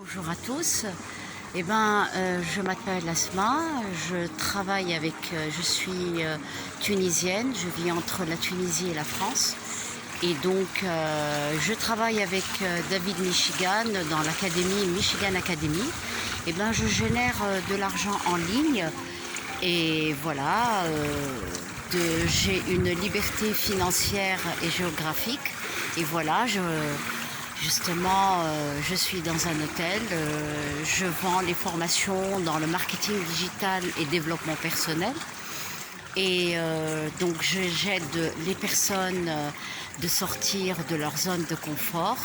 Bonjour à tous. Je m'appelle Asma. Je suis tunisienne. Je vis entre la Tunisie et la France. Je travaille avec David Michigan dans l'académie Michigan Academy. Je génère de l'argent en ligne et voilà. J'ai une liberté financière et géographique. Et voilà, je suis dans un hôtel, je vends les formations dans le marketing digital et développement personnel. J'aide les personnes de sortir de leur zone de confort.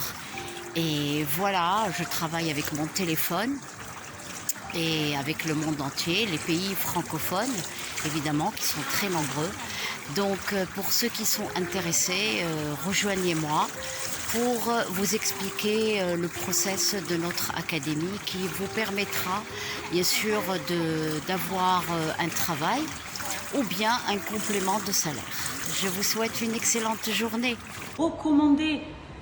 Et voilà, je travaille avec mon téléphone et avec le monde entier, les pays francophones, évidemment, qui sont très nombreux. Pour ceux qui sont intéressés, rejoignez-moi pour vous expliquer le process de notre académie qui vous permettra bien sûr d'avoir un travail ou bien un complément de salaire. Je vous souhaite une excellente journée. Recommandez.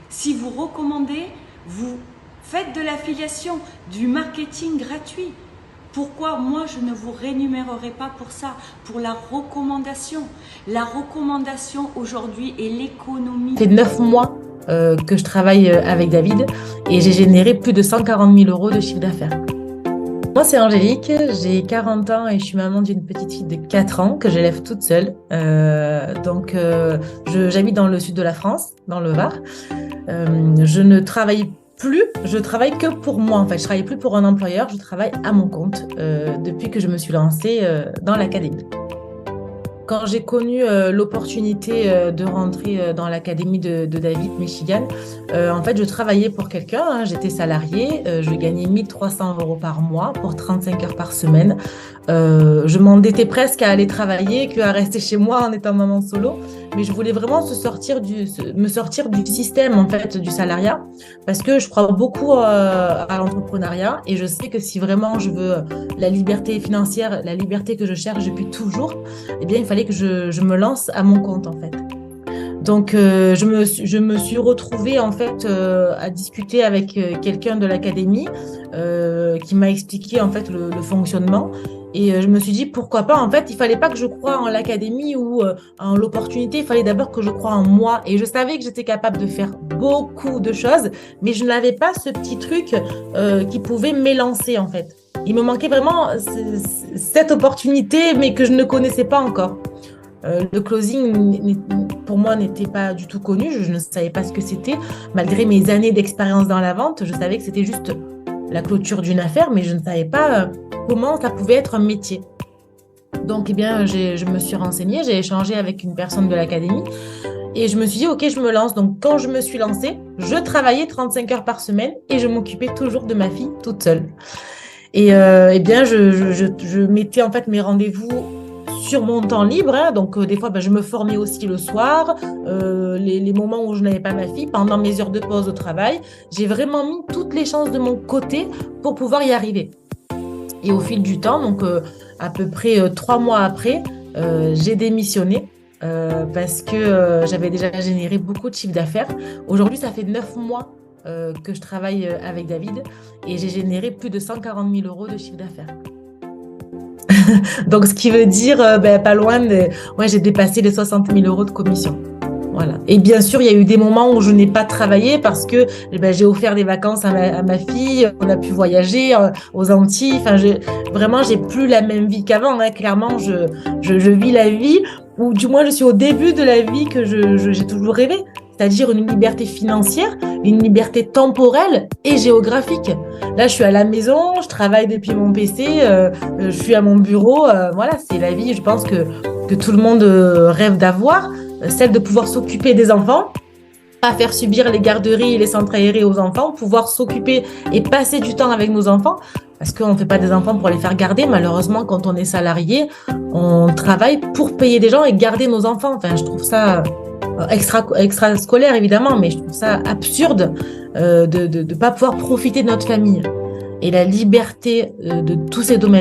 Si vous recommandez, vous faites de l'affiliation, du marketing gratuit. Pourquoi moi je ne vous rémunérerai pas pour ça, pour la recommandation? La recommandation aujourd'hui est l'économie. Ça fait 9 mois que je travaille avec David et j'ai généré plus de 140 000 euros de chiffre d'affaires. Moi, c'est Angélique, j'ai 40 ans et je suis maman d'une petite fille de 4 ans que j'élève toute seule. J'habite dans le sud de la France, dans le Var. Je ne travaille plus, je travaille que pour moi en fait. Je travaille plus pour un employeur, je travaille à mon compte depuis que je me suis lancée dans l'académie. Quand j'ai connu l'opportunité de rentrer dans l'académie de David Michigan, en fait, je travaillais pour quelqu'un, hein, j'étais salariée, je gagnais 1300 euros par mois pour 35 heures par semaine. Je m'endettais presque à aller travailler qu'à rester chez moi en étant maman solo, mais je voulais vraiment me sortir du système en fait du salariat parce que je crois beaucoup à l'entrepreneuriat et je sais que si vraiment je veux la liberté financière, la liberté que je cherche depuis toujours, eh bien il fallait que je me lance à mon compte en fait. Donc je me suis retrouvée en fait à discuter avec quelqu'un de l'académie qui m'a expliqué en fait le fonctionnement. Et je me suis dit, pourquoi pas, en fait, il fallait pas que je croie en l'académie ou en l'opportunité, il fallait d'abord que je croie en moi. Et je savais que j'étais capable de faire beaucoup de choses, mais je n'avais pas ce petit truc qui pouvait m'élancer, en fait. Il me manquait vraiment cette opportunité, mais que je ne connaissais pas encore. Le closing, pour moi, n'était pas du tout connu. Je ne savais pas ce que c'était. Malgré mes années d'expérience dans la vente, je savais que c'était juste la clôture d'une affaire, mais je ne savais pas comment ça pouvait être un métier. Donc, je me suis renseignée, j'ai échangé avec une personne de l'académie et je me suis dit, OK, je me lance. Donc, quand je me suis lancée, je travaillais 35 heures par semaine et je m'occupais toujours de ma fille toute seule. Je mettais en fait mes rendez-vous sur mon temps libre, hein. Donc des fois je me formais aussi le soir, les moments où je n'avais pas ma fille, pendant mes heures de pause au travail, j'ai vraiment mis toutes les chances de mon côté pour pouvoir y arriver. Et au fil du temps, donc à peu près 3 mois après, j'ai démissionné parce que j'avais déjà généré beaucoup de chiffre d'affaires. Aujourd'hui, ça fait 9 mois que je travaille avec David et j'ai généré plus de 140 000 euros de chiffre d'affaires. Donc, ce qui veut dire pas loin de... Ouais, j'ai dépassé les 60 000 euros de commission. Voilà. Et bien sûr, il y a eu des moments où je n'ai pas travaillé parce que j'ai offert des vacances à ma fille, on a pu voyager aux Antilles. Enfin, j'ai plus la même vie qu'avant, hein. Clairement, je vis la vie, ou du moins, je suis au début de la vie que j'ai toujours rêvé. C'est-à-dire une liberté financière, une liberté temporelle et géographique. Là, je suis à la maison, je travaille depuis mon PC, je suis à mon bureau. Voilà, c'est la vie, je pense que tout le monde rêve d'avoir, celle de pouvoir s'occuper des enfants, pas faire subir les garderies et les centres aérés aux enfants, pouvoir s'occuper et passer du temps avec nos enfants, parce qu'on ne fait pas des enfants pour les faire garder. Malheureusement, quand on est salarié, on travaille pour payer des gens et garder nos enfants. Enfin, je trouve ça... extra scolaire évidemment, mais je trouve ça absurde de ne pas pouvoir profiter de notre famille. Et la liberté de tous ces domaines